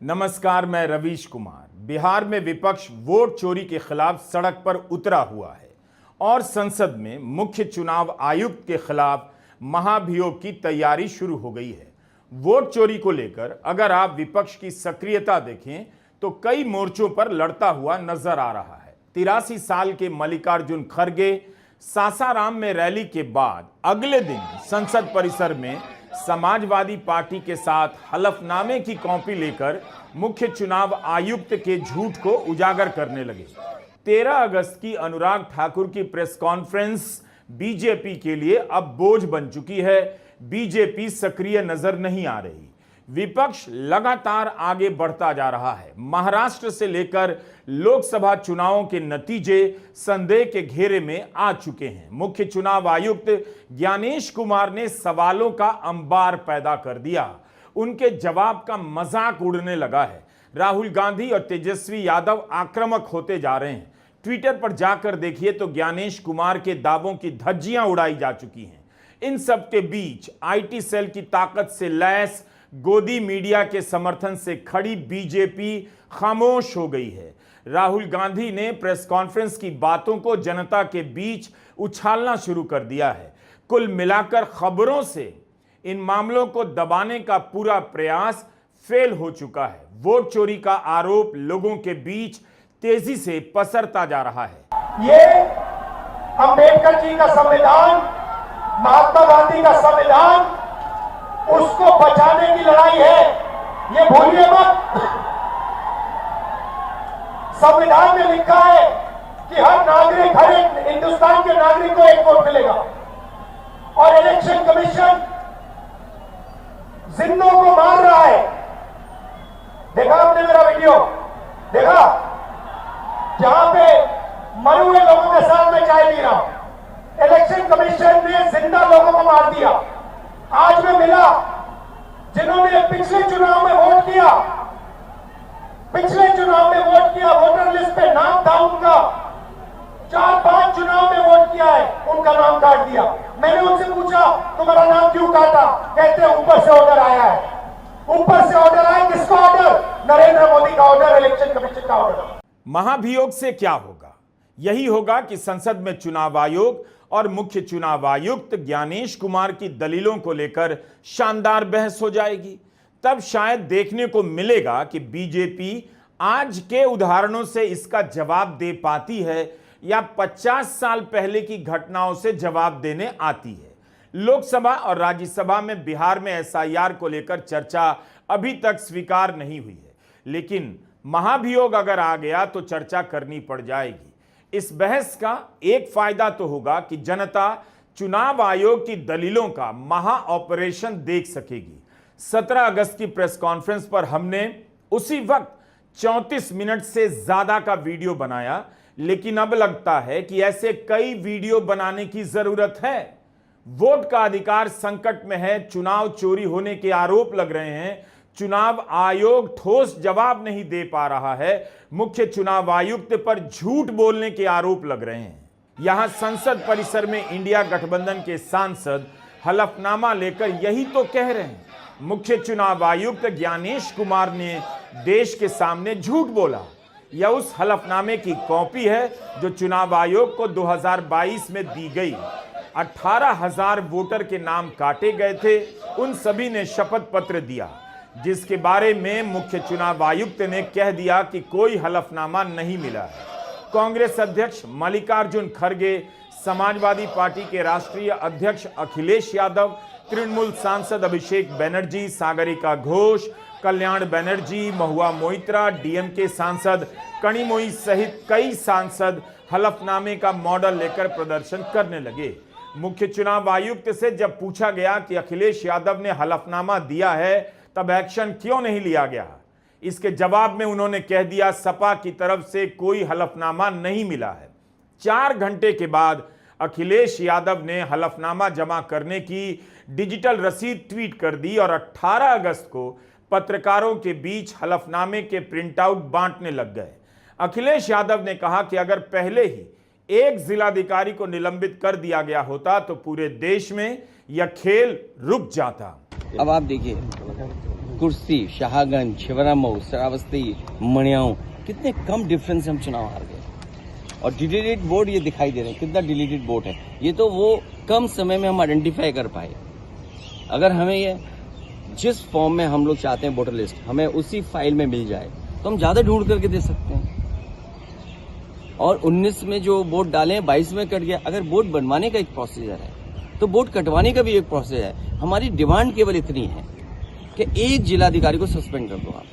नमस्कार, मैं रवीश कुमार। बिहार में विपक्ष वोट चोरी के खिलाफ सड़क पर उतरा हुआ है और संसद में मुख्य चुनाव आयुक्त के खिलाफ महाभियोग की तैयारी शुरू हो गई है। वोट चोरी को लेकर अगर आप विपक्ष की सक्रियता देखें तो कई मोर्चों पर लड़ता हुआ नजर आ रहा है। 83 साल के मल्लिकार्जुन खड़गे सासाराम में रैली के बाद अगले दिन संसद परिसर में समाजवादी पार्टी के साथ हलफनामे की कॉपी लेकर मुख्य चुनाव आयुक्त के झूठ को उजागर करने लगे। 13 अगस्त की अनुराग ठाकुर की प्रेस कॉन्फ्रेंस बीजेपी के लिए अब बोझ बन चुकी है। बीजेपी सक्रिय नजर नहीं आ रही। विपक्ष लगातार आगे बढ़ता जा रहा है। महाराष्ट्र से लेकर लोकसभा चुनावों के नतीजे संदेह के घेरे में आ चुके हैं। मुख्य चुनाव आयुक्त ज्ञानेश कुमार ने सवालों का अंबार पैदा कर दिया। उनके जवाब का मजाक उड़ने लगा है। राहुल गांधी और तेजस्वी यादव आक्रामक होते जा रहे हैं। ट्विटर पर जाकर देखिए तो ज्ञानेश कुमार के दावों की धज्जियां उड़ाई जा चुकी हैं। इन सब के बीच आईटी सेल की ताकत से लैस गोदी मीडिया के समर्थन से खड़ी बीजेपी खामोश हो गई है। राहुल गांधी ने प्रेस कॉन्फ्रेंस की बातों को जनता के बीच उछालना शुरू कर दिया है। कुल मिलाकर खबरों से इन मामलों को दबाने का पूरा प्रयास फेल हो चुका है। वोट चोरी का आरोप लोगों के बीच तेजी से पसरता जा रहा है। ये अंबेडकर जी का संविधान, महात्मा गांधी का संविधान, उसको बचाने की लड़ाई है, ये भूलिए मत। संविधान में लिखा है कि हर नागरिक, हर एक हिंदुस्तान के नागरिक को एक वोट मिलेगा और इलेक्शन कमीशन जिंदों को मार रहा है। देखा आपने मेरा वीडियो? देखा? जहां पे मरे हुए लोगों के साथ मैं चाय पी रहा हूं। इलेक्शन कमीशन ने जिंदा लोगों को मार दिया। आज मैं मिला जिन्होंने पिछले चुनाव में वोट किया, पिछले चुनाव में वोट किया, वोटर लिस्ट पे नाम था उनका, 4-5 चुनाव में वोट किया है, उनका नाम काट दिया। मैंने उनसे पूछा तुम्हारा नाम क्यों काटा? कहते हैं ऊपर से ऑर्डर आया है। ऊपर से ऑर्डर आया, किसका ऑर्डर? नरेंद्र मोदी का ऑर्डर, इलेक्शन कमीशन का ऑर्डर। महाभियोग से क्या होगा? यही होगा कि संसद में चुनाव आयोग और मुख्य चुनाव आयुक्त ज्ञानेश कुमार की दलीलों को लेकर शानदार बहस हो जाएगी। तब शायद देखने को मिलेगा कि बीजेपी आज के उदाहरणों से इसका जवाब दे पाती है या 50 साल पहले की घटनाओं से जवाब देने आती है। लोकसभा और राज्यसभा में बिहार में एसआईआर को लेकर चर्चा अभी तक स्वीकार नहीं हुई है, लेकिन महाभियोग अगर आ गया तो चर्चा करनी पड़ जाएगी। इस बहस का एक फायदा तो होगा कि जनता चुनाव आयोग की दलीलों का महा ऑपरेशन देख सकेगी। 17 अगस्त की प्रेस कॉन्फ्रेंस पर हमने उसी वक्त 34 मिनट से ज्यादा का वीडियो बनाया, लेकिन अब लगता है कि ऐसे कई वीडियो बनाने की जरूरत है। वोट का अधिकार संकट में है, चुनाव चोरी होने के आरोप लग रहे हैं, चुनाव आयोग ठोस जवाब नहीं दे पा रहा है, मुख्य चुनाव आयुक्त पर झूठ बोलने के आरोप लग रहे हैं। यहां संसद परिसर में इंडिया गठबंधन के सांसद हलफनामा लेकर यही तो कह रहे हैं। मुख्य चुनाव आयुक्त ज्ञानेश कुमार ने देश के सामने झूठ बोला। यह उस हलफनामे की कॉपी है जो चुनाव आयोग को 2022 में दी गई। 18,000 वोटर के नाम काटे गए थे। उन सभी ने शपथ पत्र दिया, जिसके बारे में मुख्य चुनाव आयुक्त ने कह दिया कि कोई हलफनामा नहीं मिला है। कांग्रेस अध्यक्ष मल्लिकार्जुन खड़गे, समाजवादी पार्टी के राष्ट्रीय अध्यक्ष अखिलेश यादव, तृणमूल सांसद अभिषेक बनर्जी, सागरिका घोष, कल्याण बनर्जी, महुआ मोइत्रा, डीएमके सांसद कनिमोई सहित कई सांसद हलफनामे का मॉडल लेकर प्रदर्शन करने लगे। मुख्य चुनाव आयुक्त से जब पूछा गया कि अखिलेश यादव ने हलफनामा दिया है तब एक्शन क्यों नहीं लिया गया, इसके जवाब में उन्होंने कह दिया सपा की तरफ से कोई हलफनामा नहीं मिला है। 4 घंटे के बाद अखिलेश यादव ने हलफनामा जमा करने की डिजिटल रसीद ट्वीट कर दी और 18 अगस्त को पत्रकारों के बीच हलफनामे के प्रिंटआउट बांटने लग गए। अखिलेश यादव ने कहा कि अगर पहले ही एक जिलाधिकारी को निलंबित कर दिया गया होता तो पूरे देश में यह खेल रुक जाता। अब आप देखिए कुर्सी, शाहगंज, छिबरामऊ, श्रावस्ती, मणियाऊ, कितने कम डिफरेंस से हम चुनाव हार गए। और डिलीटेड वोट ये दिखाई दे रहे हैं, कितना डिलीटेड वोट है। ये तो वो कम समय में हम आइडेंटिफाई कर पाए। अगर हमें ये जिस फॉर्म में हम लोग चाहते हैं वोटर लिस्ट हमें उसी फाइल में मिल जाए तो हम ज्यादा ढूंढ करके दे सकते हैं। और 19 में जो वोट डाले हैं 22 में कट गया। अगर वोट बनवाने का एक प्रोसीजर है तो वोट कटवाने का भी एक प्रोसेस है। हमारी डिमांड केवल इतनी है कि एक जिलाधिकारी को सस्पेंड कर दो आप।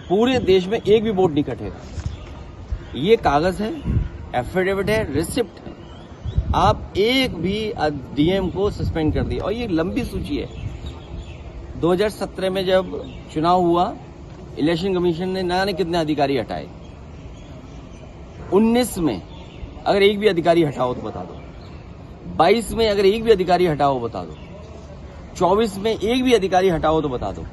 पूरे देश में एक भी वोट नहीं कटेगा। ये कागज है, एफिडेविट है, रिसिप्ट है। आप एक भी डीएम को सस्पेंड कर दिए। और ये लंबी सूची है। 2017 में जब चुनाव हुआ इलेक्शन कमीशन ने न जाने कितने अधिकारी हटाए। 19 में अगर एक भी अधिकारी हटाओ तो बता दो। 22 में अगर एक भी अधिकारी हटाओ बता दो। 24 में एक भी अधिकारी हटाओ तो बता दो।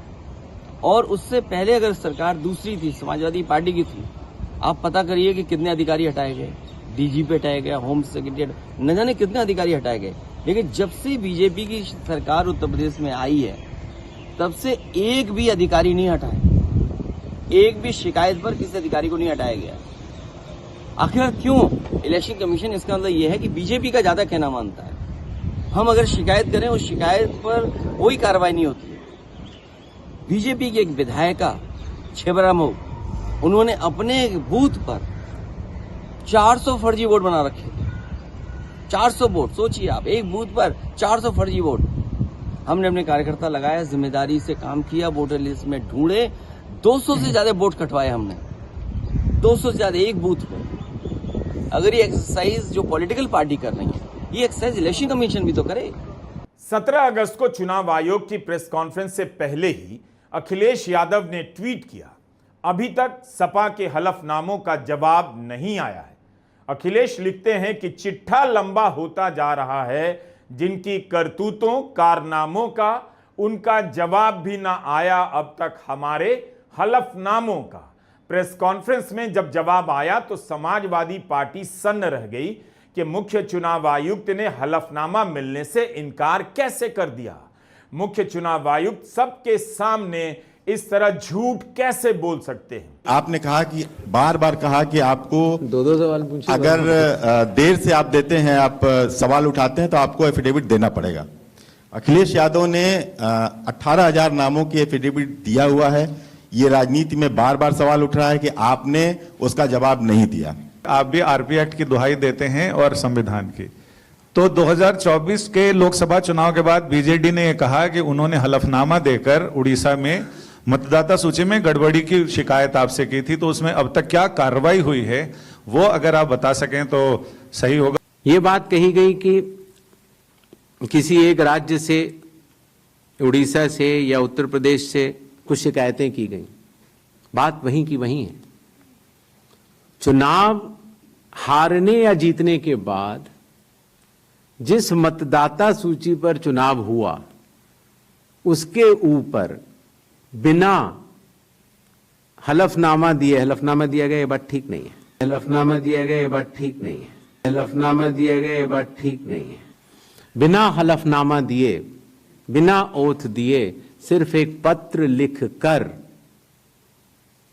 और उससे पहले अगर सरकार दूसरी थी, समाजवादी पार्टी की थी, आप पता करिए कि कितने अधिकारी हटाए गए। डीजीपी हटाया गया, होम सेक्रेटरी, न जाने कितने अधिकारी हटाए गए। लेकिन जब से बीजेपी की सरकार उत्तर प्रदेश में आई है तब से एक भी अधिकारी नहीं हटाए। एक भी शिकायत पर किसी अधिकारी को नहीं हटाया गया। आखिर क्यों? इलेक्शन कमीशन इसका मतलब यह है कि बीजेपी का ज्यादा कहना मानता है। हम अगर शिकायत करें उस शिकायत पर कोई कार्रवाई नहीं होती है। बीजेपी की एक विधायिका छिबरामऊ, उन्होंने अपने बूथ पर 400 फर्जी वोट बना रखे थे। 400 वोट, सोचिए आप, एक बूथ पर 400 फर्जी वोट। हमने अपने कार्यकर्ता लगाया, जिम्मेदारी से काम किया, वोटर लिस्ट में ढूंढे, 200 से ज्यादा वोट कटवाए हमने। 200 से ज्यादा एक बूथ पर। अगर ये एक्सरसाइज जो पॉलिटिकल पार्टी कर रही है, ये एक्सरसाइज इलेक्शन कमीशन भी तो करे। 17 अगस्त को चुनाव आयोग की प्रेस कॉन्फ्रेंस से पहले ही अखिलेश यादव ने ट्वीट किया, अभी तक सपा के हलफनामों का जवाब नहीं आया है। अखिलेश लिखते हैं कि चिट्ठा लंबा होता जा रहा है, जिनकी करतूतों कारनामों का उनका जवाब भी ना आया अब तक हमारे हलफनामों का। प्रेस कॉन्फ्रेंस में जब जवाब आया तो समाजवादी पार्टी सन्न रह गई कि मुख्य चुनाव आयुक्त ने हलफनामा मिलने से इनकार कैसे कर दिया। मुख्य चुनाव आयुक्त सबके सामने इस तरह झूठ कैसे बोल सकते हैं? आपने कहा कि बार बार कहा कि आपको दो सवाल पूछे। अगर देर से आप देते हैं, आप सवाल उठाते हैं तो आपको एफिडेविट देना पड़ेगा। अखिलेश यादव ने 18,000 नामों की एफिडेविट दिया हुआ है। ये राजनीति में बार बार सवाल उठ रहा है कि आपने उसका जवाब नहीं दिया। आप भी आरपी एक्ट की दुहाई देते हैं और संविधान की। तो 2024 के लोकसभा चुनाव के बाद बीजेडी ने यह कहा कि उन्होंने हलफनामा देकर उड़ीसा में मतदाता सूची में गड़बड़ी की शिकायत आपसे की थी, तो उसमें अब तक क्या कार्रवाई हुई है वो अगर आप बता सकें तो सही होगा। ये बात कही गई कि किसी एक राज्य से, उड़ीसा से या उत्तर प्रदेश से कुछ शिकायतें की गई। बात वहीं की वहीं है। चुनाव हारने या जीतने के बाद जिस मतदाता सूची पर चुनाव हुआ उसके ऊपर बिना हलफनामा दिया गया, ये बात ठीक नहीं है। हलफनामा दिया गया, ये बात ठीक नहीं है। हलफनामा दिया गया, ये बात ठीक नहीं है। बिना हलफनामा दिए, बिना ओथ दिए, सिर्फ एक पत्र लिख कर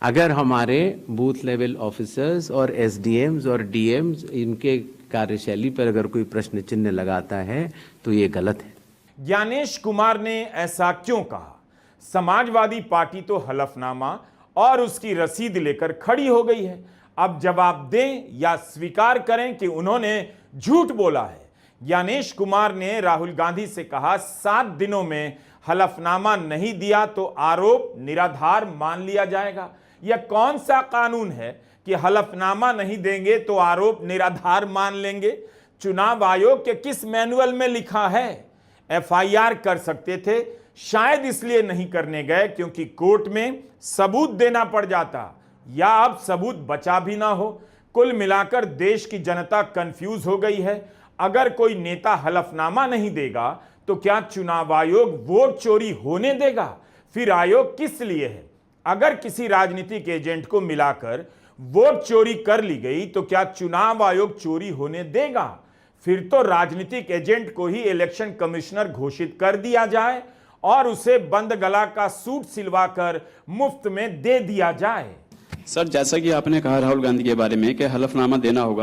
अगर हमारे बूथ लेवल ऑफिसर्स और एसडीएम्स और डीएम्स इनके कार्यशैली पर अगर कोई प्रश्न चिन्ह लगाता है तो ये गलत है। ज्ञानेश कुमार ने ऐसा क्यों कहा? समाजवादी पार्टी तो हलफनामा और उसकी रसीद लेकर खड़ी हो गई है। अब जवाब दें या स्वीकार करें कि उन्होंने झूठ बोला है। ज्ञानेश कुमार ने राहुल गांधी से कहा 7 दिनों में हलफनामा नहीं दिया तो आरोप निराधार मान लिया जाएगा। यह कौन सा कानून है कि हलफनामा नहीं देंगे तो आरोप निराधार मान लेंगे? चुनाव आयोग के किस मैनुअल में लिखा है? एफआईआर कर सकते थे, शायद इसलिए नहीं करने गए क्योंकि कोर्ट में सबूत देना पड़ जाता, या अब सबूत बचा भी ना हो। कुल मिलाकर देश की जनता कंफ्यूज हो गई है। अगर कोई नेता हलफनामा नहीं देगा तो क्या चुनाव आयोग वोट चोरी होने देगा? फिर आयोग किस लिए है? अगर किसी राजनीतिक एजेंट को मिलाकर वोट चोरी कर ली गई तो क्या चुनाव आयोग चोरी होने देगा? फिर तो राजनीतिक एजेंट को ही इलेक्शन कमिश्नर घोषित कर दिया जाए और उसे बंद गला का सूट सिलवाकर मुफ्त में दे दिया जाए। सर, जैसा कि आपने कहा राहुल गांधी के बारे में कि हलफनामा देना होगा,